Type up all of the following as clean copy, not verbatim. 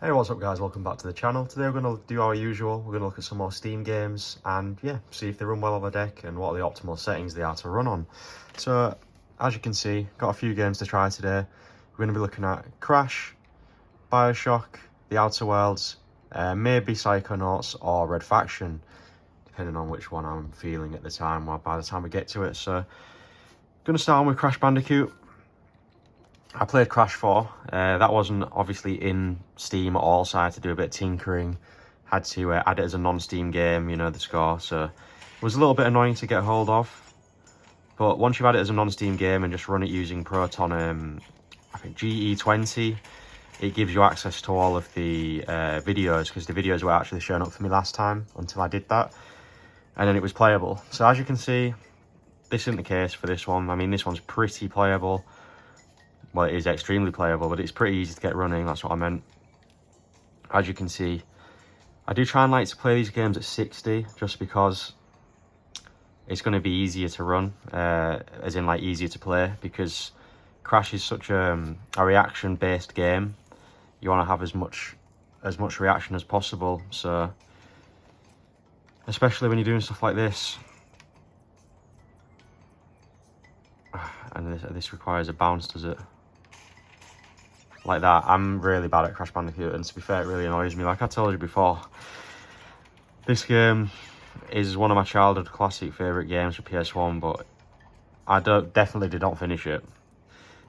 Hey, what's up guys, welcome back to the channel. Today we're going to do our usual, we're going to look at some more Steam games and yeah, see if they run well on the deck and what are the optimal settings they are to run on. So, as you can see, got a few games to try today. We're going to be looking at Crash, Bioshock, The Outer Worlds, maybe Psychonauts or Red Faction, depending on which one I'm feeling at the time or by the time we get to it. So, going to start on with Crash Bandicoot. I played Crash 4, that wasn't obviously in Steam at all, so I had to do a bit of tinkering, had to add it as a non-Steam game, you know, the score, so it was a little bit annoying to get hold of, but once you've had it as a non-Steam game and just run it using Proton, I think GE20, it gives you access to all of the videos, because the videos were actually showing up for me last time until I did that, and then it was playable. So as you can see, this isn't the case for this one. I mean, this one's pretty playable. Well, it is extremely playable, but it's pretty easy to get running, that's what I meant. As you can see, I do try and like to play these games at 60, just because it's going to be easier to run, as in like easier to play, because Crash is such a reaction-based game. You want to have as much reaction as possible, so especially when you're doing stuff like this. And this requires a bounce, does it? Like that. I'm really bad at Crash Bandicoot, and to be fair, it really annoys me. Like I told you before, this game is one of my childhood classic favourite games for PS1, but I definitely did not finish it.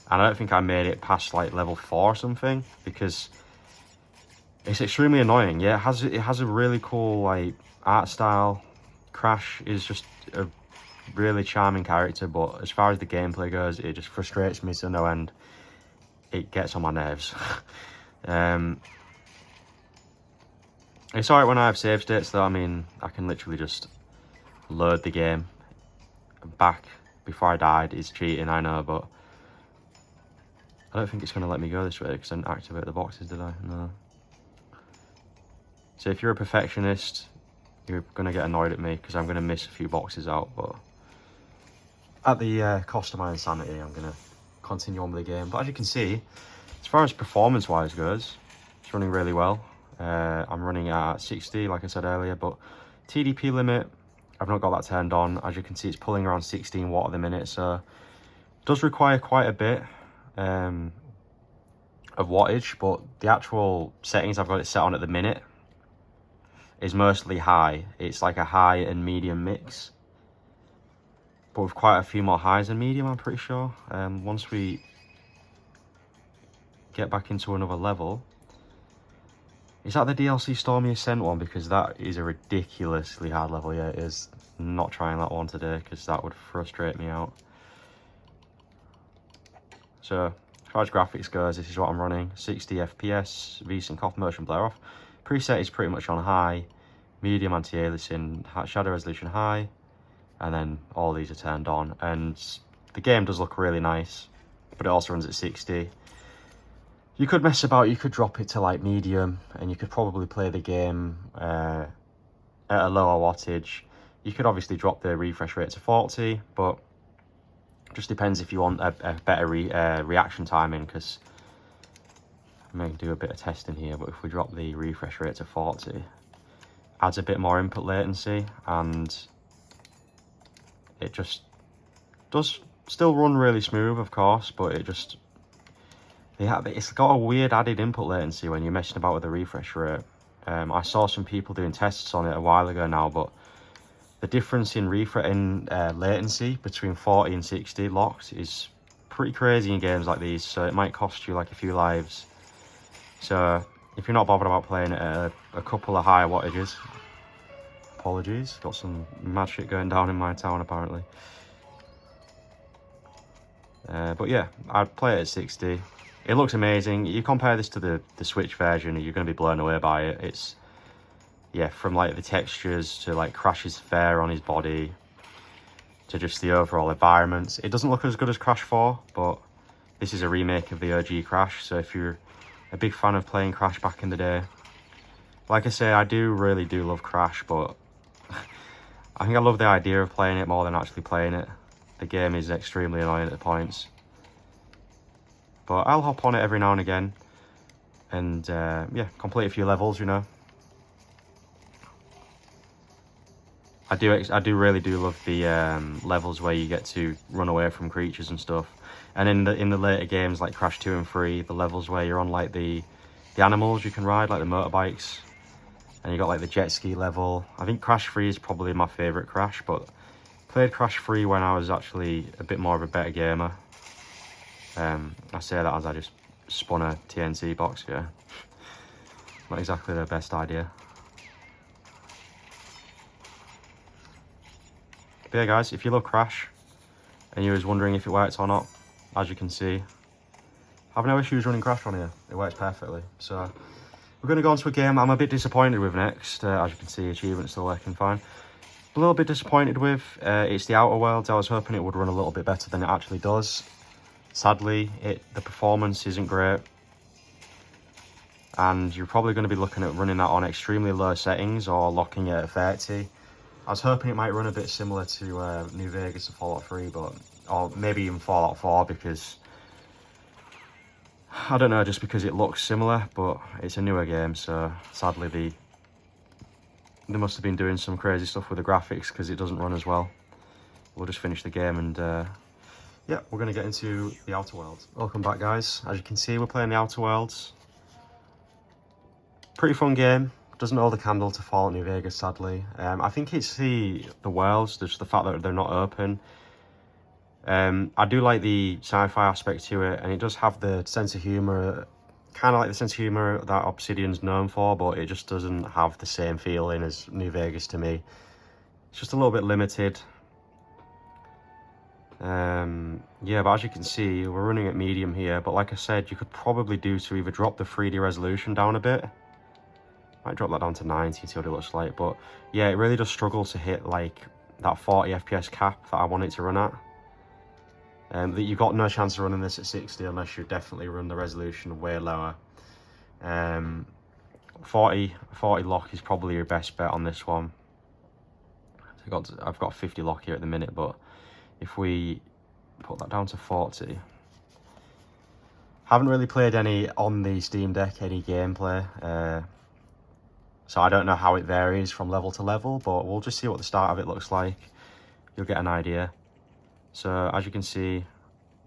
And I don't think I made it past like level 4 or something, because it's extremely annoying. Yeah, it has a really cool like art style. Crash is just a really charming character, but as far as the gameplay goes, it just frustrates me to no end. It gets on my nerves. It's alright when I have save states though. I mean, I can literally just load the game back before I died. It's cheating, I know, but I don't think it's going to let me go this way because I didn't activate the boxes, did I? No. So if you're a perfectionist, you're going to get annoyed at me because I'm going to miss a few boxes out, but at the cost of my insanity, I'm going to continue on with the game. But as you can see, as far as performance wise goes, it's running really well. I'm running at 60 like I said earlier, but TDP limit, I've not got that turned on. As you can see, it's pulling around 16 watt at the minute, so it does require quite a bit of wattage, but the actual settings I've got it set on at the minute is mostly high. It's like a high and medium mix, but with quite a few more highs and medium, I'm pretty sure. Once we get back into another level, is that the DLC Stormy Ascent one? Because that is a ridiculously hard level. Yeah, it is. Not trying that one today because that would frustrate me out. So as far as graphics goes, this is what I'm running: 60 FPS, VSync off, motion blur off. Preset is pretty much on high, medium anti-aliasing, shadow resolution high, and then all these are turned on. And the game does look really nice, but it also runs at 60. You could mess about, you could drop it to like medium, and you could probably play the game at a lower wattage. You could obviously drop the refresh rate to 40, but it just depends if you want a better reaction timing, because I may do a bit of testing here, but if we drop the refresh rate to 40, adds a bit more input latency, and it just does still run really smooth, of course, but it just, it's got a weird added input latency when you're messing about with the refresh rate. I saw some people doing tests on it a while ago now, but the difference in latency between 40 and 60 locked is pretty crazy in games like these, so it might cost you like a few lives. So if you're not bothered about playing it at a couple of higher wattages, apologies, got some mad shit going down in my town apparently. But yeah, I'd play it at 60. It looks amazing. You compare this to the Switch version, you're going to be blown away by it. It's, yeah, from like the textures to like Crash's fur on his body to just the overall environments. It doesn't look as good as Crash 4, but this is a remake of the OG Crash, so if you're a big fan of playing Crash back in the day, like I say, I really do love Crash, but I think I love the idea of playing it more than actually playing it. The game is extremely annoying at points, but I'll hop on it every now and again. and yeah, complete a few levels, you know. I really do love the levels where you get to run away from creatures and stuff. And in the later games like Crash 2 and 3, the levels where you're on like the animals you can ride, like the motorbikes, and you got like the jet ski level. I think Crash 3 is probably my favourite Crash, but played Crash 3 when I was actually a bit more of a better gamer. I say that as I just spun a TNT box, yeah. Not exactly the best idea. But yeah guys, if you love Crash and you was wondering if it works or not, as you can see, I have no issues running Crash on here. It works perfectly. So we're going to go on to a game I'm a bit disappointed with next. As you can see, achievement's still working fine. A little bit disappointed with, it's the Outer Worlds. I was hoping it would run a little bit better than it actually does. Sadly, the performance isn't great. And you're probably going to be looking at running that on extremely low settings or locking it at 30. I was hoping it might run a bit similar to New Vegas and Fallout 3, or maybe even Fallout 4, because I don't know, just because it looks similar, but it's a newer game, so sadly they must have been doing some crazy stuff with the graphics because it doesn't run as well. We'll just finish the game and yeah, we're going to get into the Outer Worlds. Welcome back guys. As you can see, we're playing the Outer Worlds. Pretty fun game. Doesn't hold a candle to Fallout New Vegas, sadly. I think it's the worlds, just the fact that they're not open. I do like the sci-fi aspect to it, and it does have the sense of humour, kind of like the sense of humour that Obsidian's known for, but it just doesn't have the same feeling as New Vegas to me. It's just a little bit limited. Yeah, but as you can see, we're running at medium here, but like I said, you could probably do to either drop the 3D resolution down a bit. Might drop that down to 90, see what it looks like, but yeah, it really does struggle to hit like that 40 FPS cap that I want it to run at. That you've got no chance of running this at 60 unless you definitely run the resolution way lower. 40 lock is probably your best bet on this one. I've got 50 lock here at the minute, but if we put that down to 40, haven't really played any on the Steam Deck, any gameplay, so I don't know how it varies from level to level, but we'll just see what the start of it looks like. You'll get an idea. So as you can see,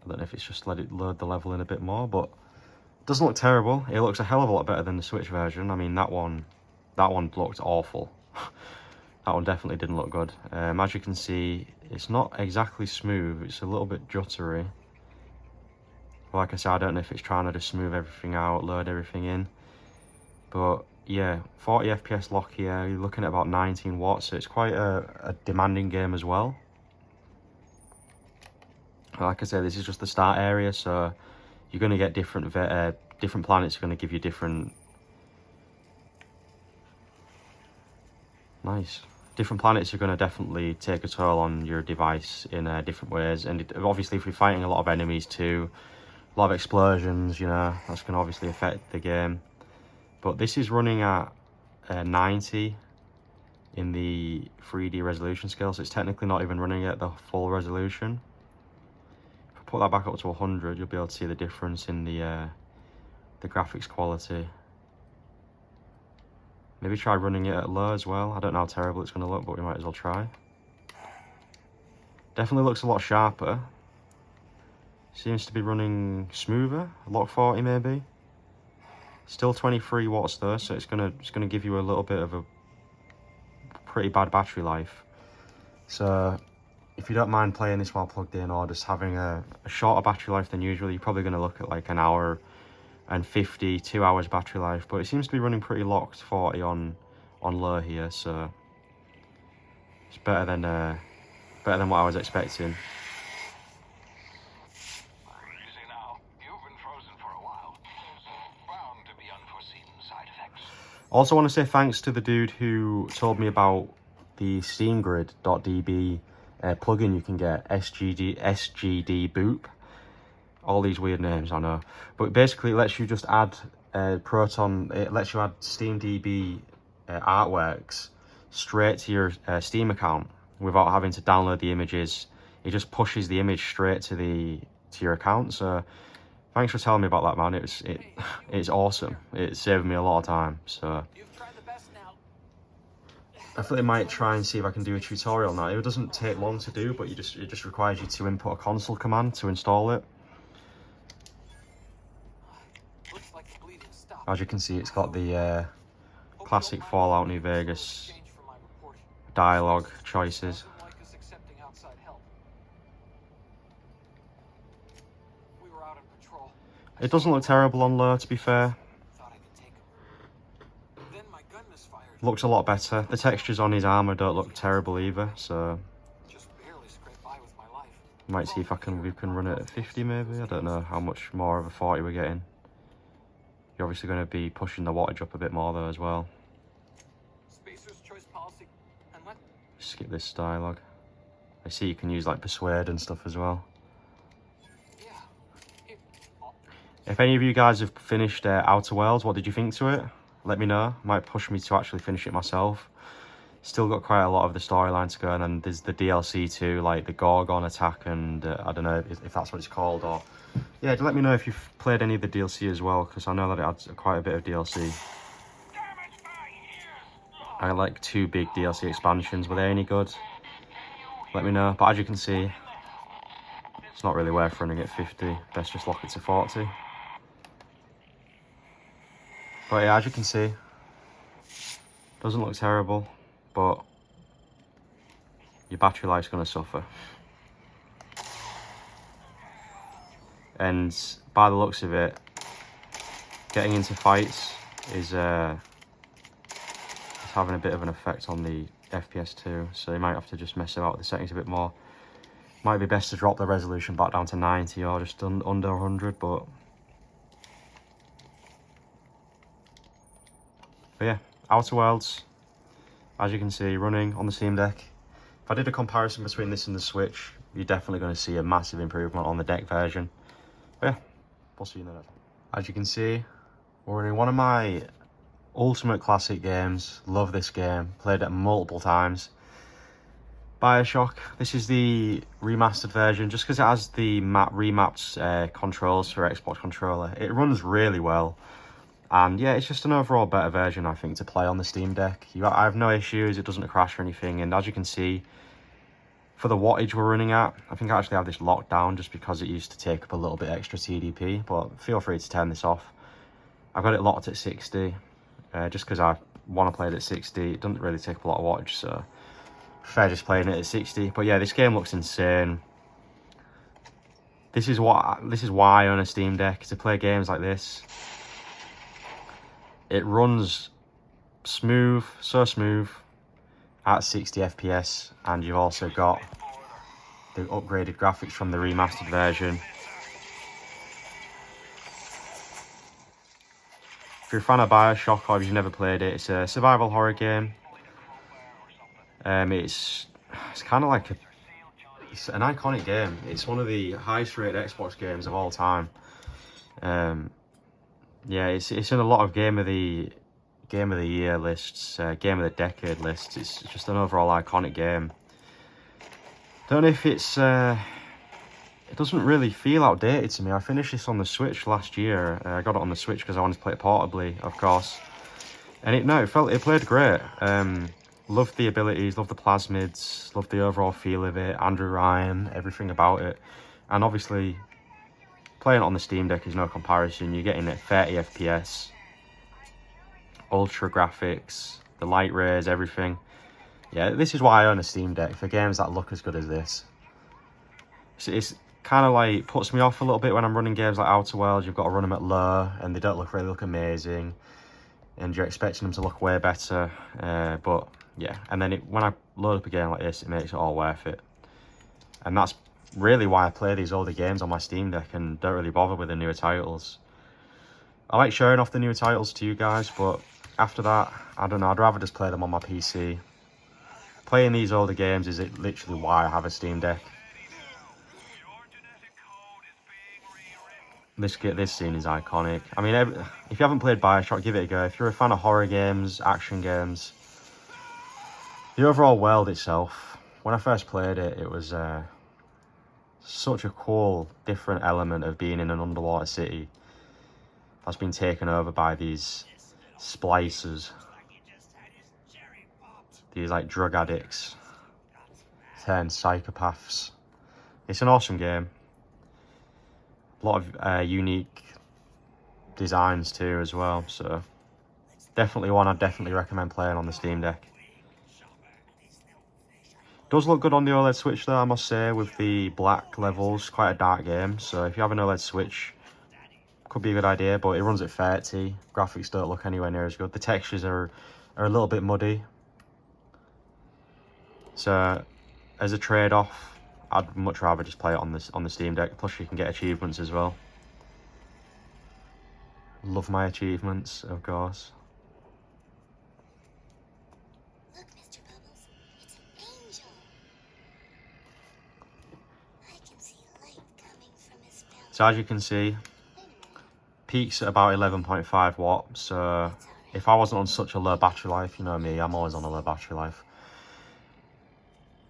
I don't know if it's just let it load the level in a bit more, but it doesn't look terrible. It looks a hell of a lot better than the Switch version. I mean, that one looked awful. That one definitely didn't look good. As you can see, it's not exactly smooth. It's a little bit juttery. Like I said, I don't know if it's trying to just smooth everything out, load everything in. But yeah, 40 FPS lock here. You're looking at about 19 watts, so it's quite a demanding game as well. Like I said, this is just the start area, so you're going to get different planets are going to give you different... Nice. Different planets are going to definitely take a toll on your device in different ways. And obviously, if you're fighting a lot of enemies too, a lot of explosions, you know, that's going to obviously affect the game. But this is running at 90 in the 3D resolution scale, so it's technically not even running at the full resolution. If I put that back up to 100, you'll be able to see the difference in the graphics quality. Maybe try running it at low as well. I don't know how terrible it's going to look, but we might as well try. Definitely looks a lot sharper. Seems to be running smoother. Lock 40 maybe. Still 23 watts though, so it's gonna give you a little bit of a pretty bad battery life. So if you don't mind playing this while plugged in, or just having a shorter battery life than usual, you're probably going to look at like an hour and 50, 2 hours battery life. But it seems to be running pretty locked 40 on low here, so it's better than what I was expecting. Also want to say thanks to the dude who told me about the SteamGrid.db plugin you can get, SGD Boop. All these weird names, I know. But basically it lets you just add Proton, it lets you add SteamDB artworks straight to your Steam account without having to download the images. It just pushes the image straight to your account. So Thanks for telling me about that, man. It's awesome. It saved me a lot of time. So I thought I might try and see if I can do a tutorial now. It doesn't take long to do, but it just requires you to input a console command to install it. As you can see, it's got the classic Fallout New Vegas dialogue choices. It doesn't look terrible on low, to be fair. Looks a lot better. The textures on his armor don't look terrible either, so might see if we can run it at 50 maybe. I don't know how much more of a 40 we're getting. You're obviously going to be pushing the wattage up a bit more though as well. Skip this dialogue. I see you can use like persuade and stuff as well. If any of you guys have finished Outer Worlds, what did you think to it? Let me know. Might push me to actually finish it myself. Still got quite a lot of the storyline to go, and then there's the DLC too, like the Gorgon attack, and I don't know if that's what it's called, or yeah, let me know if you've played any of the DLC as well, because I know that it adds quite a bit of DLC. I like 2 big DLC expansions. Were they any good? Let me know. But as you can see, it's not really worth running at 50. Best just lock it to 40. But yeah, as you can see, doesn't look terrible, but your battery life's going to suffer. And by the looks of it, getting into fights is having a bit of an effect on the FPS too, so you might have to just mess about with the settings a bit more. Might be best to drop the resolution back down to 90 or just under 100, but yeah, Outer Worlds, as you can see, running on the Steam Deck. If I did a comparison between this and the Switch, you're definitely going to see a massive improvement on the deck version. But yeah, we'll see you in the next one. As you can see, we're running one of my ultimate classic games. Love this game, played it multiple times. Bioshock. This is the remastered version, just because it has the remapped controls for Xbox controller. It runs really well. And yeah, it's just an overall better version, I think, to play on the Steam Deck. I have no issues, it doesn't crash or anything, and as you can see, for the wattage we're running at, I think I actually have this locked down just because it used to take up a little bit extra TDP, but feel free to turn this off. I've got it locked at 60, just because I want to play it at 60. It doesn't really take up a lot of wattage, so fair just playing it at 60. But yeah, this game looks insane. This is why I own a Steam Deck, to play games like this. It runs smooth, so smooth, at 60 FPS, and you've also got the upgraded graphics from the remastered version. If you're a fan of Bioshock or if you've never played it, it's a survival horror game. It's kind of like it's an iconic game. It's one of the highest rated Xbox games of all time. Yeah, it's in a lot of game of the year lists, game of the decade lists. It's just an overall iconic game. Don't know if it's it doesn't really feel outdated to me. I finished this on the Switch last year. I got it on the Switch because I wanted to play it portably, of course. And it played great. Loved the abilities, loved the plasmids, loved the overall feel of it. Andrew Ryan, everything about it, and obviously, playing it on the Steam Deck is no comparison. You're getting it 30 FPS, ultra graphics, the light rays, everything. Yeah, this is why I own a Steam Deck, for games that look as good as this. It's kind of like puts me off a little bit when I'm running games like Outer Worlds. You've got to run them at low, and they don't look amazing, and you're expecting them to look way better. But yeah, and then when I load up a game like this, it makes it all worth it. And that's really why I play these older games on my Steam Deck and don't really bother with the newer titles. I like showing off the newer titles to you guys, but after that, I don't know, I'd rather just play them on my PC. Playing these older games is literally why I have a Steam Deck. This scene is iconic. I mean, if you haven't played Bioshock, give it a go. If you're a fan of horror games, action games, the overall world itself, when I first played it, it was such a cool, different element of being in an underwater city that's been taken over by these splicers, these like drug addicts turned psychopaths. It's an awesome game. A lot of unique designs too as well, so definitely one I'd definitely recommend playing on the Steam Deck. Does look good on the OLED Switch though, I must say, with the black levels. Quite a dark game, so if you have an OLED Switch, could be a good idea, but it runs at 30. Graphics don't look anywhere near as good. The textures are a little bit muddy. So as a trade-off, I'd much rather just play it on the Steam Deck. Plus you can get achievements as well. Love my achievements, of course. Look, Mr. Bubbles, it's an angel. I can see light coming from his belly. So as you can see, peaks at about 11.5 watts. So if I wasn't on such a low battery life, you know me, I'm always on a low battery life,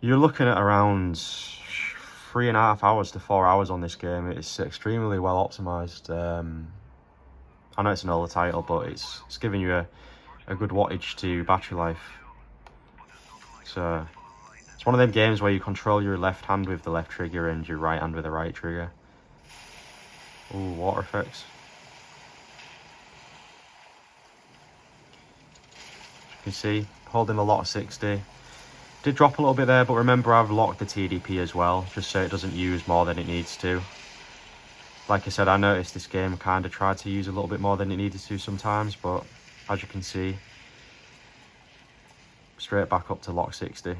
you're looking at around 3.5 hours to 4 hours on this game. It's extremely well optimized. I know it's an older title, but it's giving you a good wattage to battery life. So it's one of them games where you control your left hand with the left trigger and your right hand with the right trigger. Ooh, water effects. You can see, holding a lot of 60. Did drop a little bit there, but remember I've locked the TDP as well, just so it doesn't use more than it needs to. Like I said, I noticed this game kind of tried to use a little bit more than it needed to sometimes, but as you can see, straight back up to lock 60.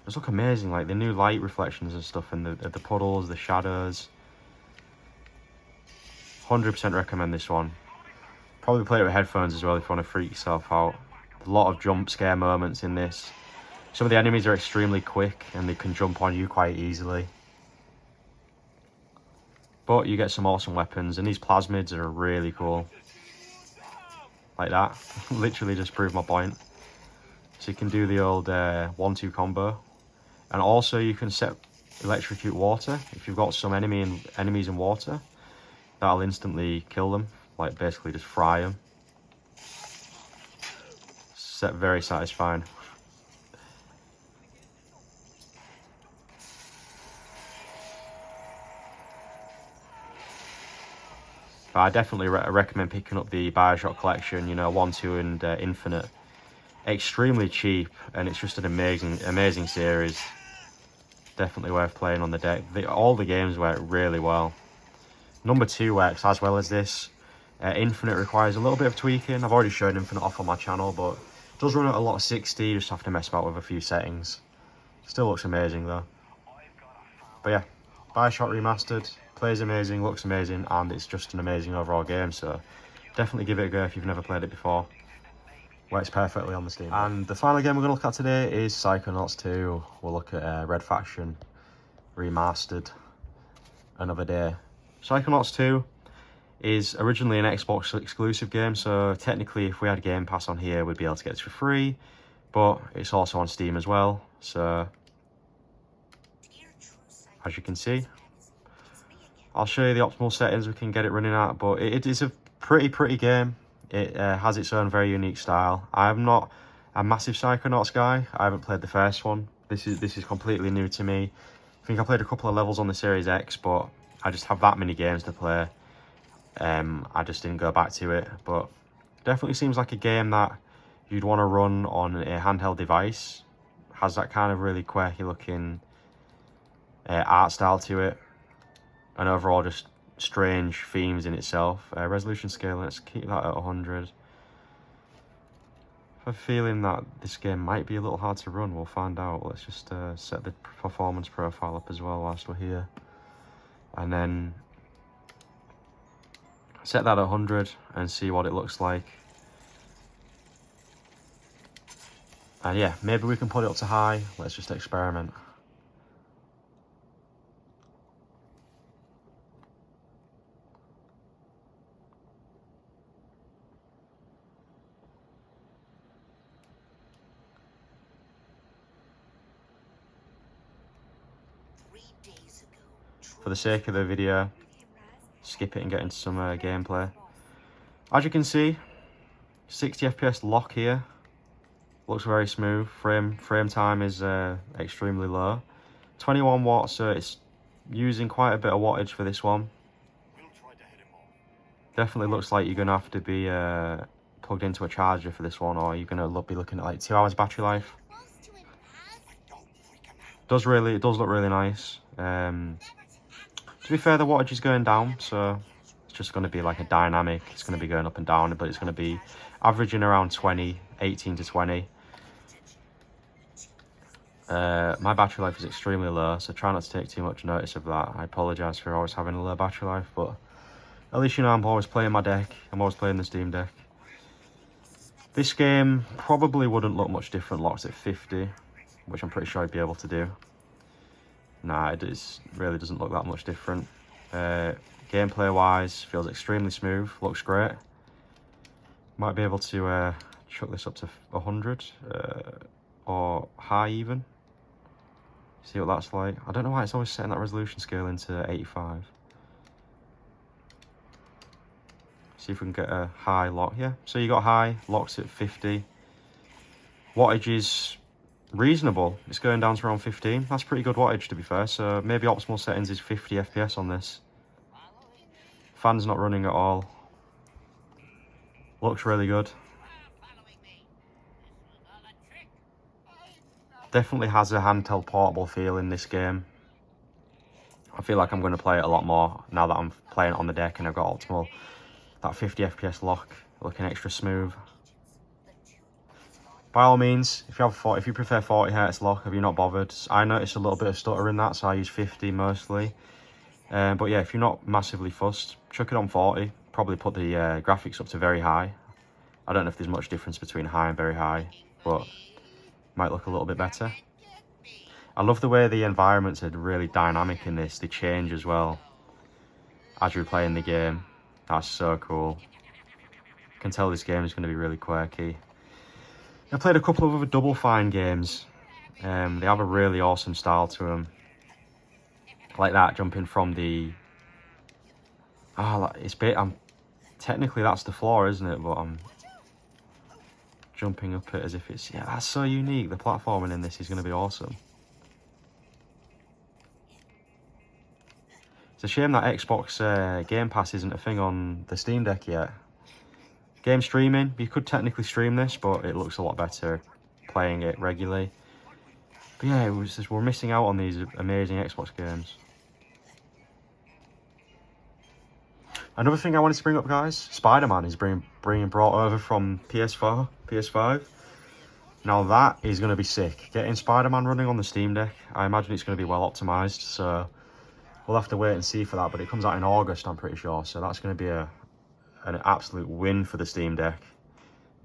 Those look amazing, like the new light reflections and stuff, and the puddles, the shadows. 100% recommend this one. Probably play it with headphones as well if you want to freak yourself out. A lot of jump scare moments in this. Some of the enemies are extremely quick and they can jump on you quite easily. But you get some awesome weapons, and these plasmids are really cool. Like that. Literally just proved my point. So you can do the old 1-2 combo. And also you can set electrocute water. If you've got some enemies in water, that'll instantly kill them. Like basically just fry them. Very satisfying. But I definitely recommend picking up the Bioshock collection, you know, 1, 2 and Infinite. Extremely cheap, and it's just an amazing series. Definitely worth playing on the deck. All the games work really well. Number 2 works as well as this. Infinite requires a little bit of tweaking. I've already shown Infinite off on my channel, but it does run at a lot of 60. You just have to mess about with a few settings. Still looks amazing though. But yeah, Bioshock Remastered plays amazing, looks amazing, and it's just an amazing overall game. So definitely give it a go if you've never played it before. Works perfectly on the Steam. And the final game we're going to look at today is Psychonauts 2. We'll look at Red Faction Remastered another day. Psychonauts 2 is originally an Xbox exclusive game, so technically if we had Game Pass on here we'd be able to get it for free, but it's also on Steam as well. So as you can see, I'll show you the optimal settings we can get it running at, but it is a pretty game. It has its own very unique style. I'm not a massive Psychonauts guy. I haven't played the first one. This is completely new to me. I think I played a couple of levels on the Series X, but I just have that many games to play. I just didn't go back to it, but definitely seems like a game that you'd want to run on a handheld device. Has that kind of really quirky looking art style to it, and overall just strange themes in itself. Resolution scale, let's keep that at 100. I have a feeling that this game might be a little hard to run. We'll find out. Let's just set the performance profile up as well whilst we're here, and then set that at 100 and see what it looks like. And yeah, maybe we can put it up to high. Let's just experiment. for the sake of the video, skip it and get into some gameplay. As you can see, 60 FPS lock here. Looks very smooth. Frame time is extremely low. 21 watts, so it's using quite a bit of wattage for this one. Definitely looks like you're going to have to be plugged into a charger for this one, or you're going to be looking at like 2 hours battery life. It does look really nice. To be fair, the wattage is going down, so it's just going to be like a dynamic. It's going to be going up and down, but it's going to be averaging around 18 to 20. My battery life is extremely low, so try not to take too much notice of that. I apologise for always having a low battery life, but at least you know I'm always playing my deck. I'm always playing the Steam Deck. This game probably wouldn't look much different locked at 50, which I'm pretty sure I'd be able to do. Nah, really doesn't look that much different. Gameplay wise, feels extremely smooth, looks great. Might be able to chuck this up to 100 or high even. See what that's like. I don't know why it's always setting that resolution scale into 85. See if we can get a high lock. Yeah, so you got high, locks at 50. Wattage is reasonable. It's going down to around 15. That's pretty good wattage, to be fair. So maybe optimal settings is 50 FPS on this. Fan's not running at all. Looks really good. Definitely has a handheld portable feel in this game. I feel like I'm going to play it a lot more now that I'm playing it on the deck and I've got optimal. That 50 FPS lock looking extra smooth. By all means, if you prefer 40 Hz lock, if you're not bothered, I noticed a little bit of stutter in that, so I use 50 mostly. But yeah, if you're not massively fussed, chuck it on 40. Probably put the graphics up to very high. I don't know if there's much difference between high and very high, but might look a little bit better. I love the way the environments are really dynamic in this. They change as well as you're playing the game. That's so cool. You can tell this game is going to be really quirky. I played a couple of other Double Fine games. They have a really awesome style to them. Like that, jumping from the... technically that's the floor, isn't it? But I'm jumping up it as if it's... Yeah, that's so unique. The platforming in this is going to be awesome. It's a shame that Xbox Game Pass isn't a thing on the Steam Deck yet. Game streaming, you could technically stream this, but it looks a lot better playing it regularly. But yeah, we're missing out on these amazing Xbox games. Another thing I wanted to bring up, guys, Spider-Man is being brought over from PS4, PS5. Now that is going to be sick. Getting Spider-Man running on the Steam Deck, I imagine it's going to be well optimized, so we'll have to wait and see for that. But it comes out in August, I'm pretty sure, so that's going to be an absolute win for the Steam Deck.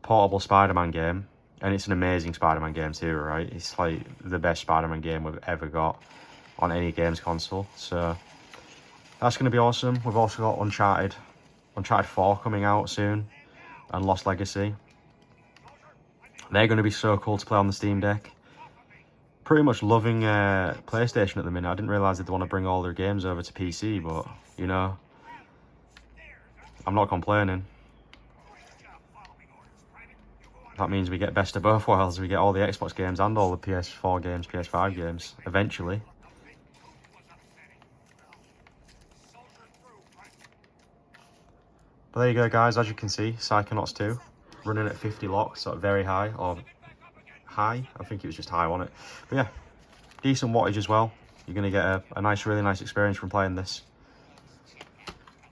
Portable Spider-Man game, and it's an amazing Spider-Man game too, right? It's like the best Spider-Man game we've ever got on any games console, so that's going to be awesome. We've also got Uncharted 4 coming out soon, and Lost Legacy. They're going to be so cool to play on the Steam Deck. Pretty much loving PlayStation at the minute. I didn't realise they'd want to bring all their games over to PC, but, you know, I'm not complaining. That means we get best of both worlds. We get all the Xbox games and all the PS4 games, PS5 games, eventually. But there you go, guys. As you can see, Psychonauts 2 running at 50 locks, sort of very high, or high. I think it was just high on it. But yeah, decent wattage as well. You're going to get a nice, really nice experience from playing this.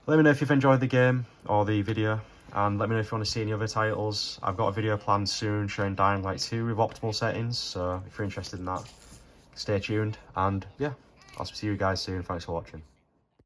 Let me know if you've enjoyed the game or the video, and let me know if you want to see any other titles. I've got a video planned soon showing Dying Light 2 with optimal settings, so if you're interested in that, stay tuned. And yeah, I'll see you guys soon. Thanks for watching.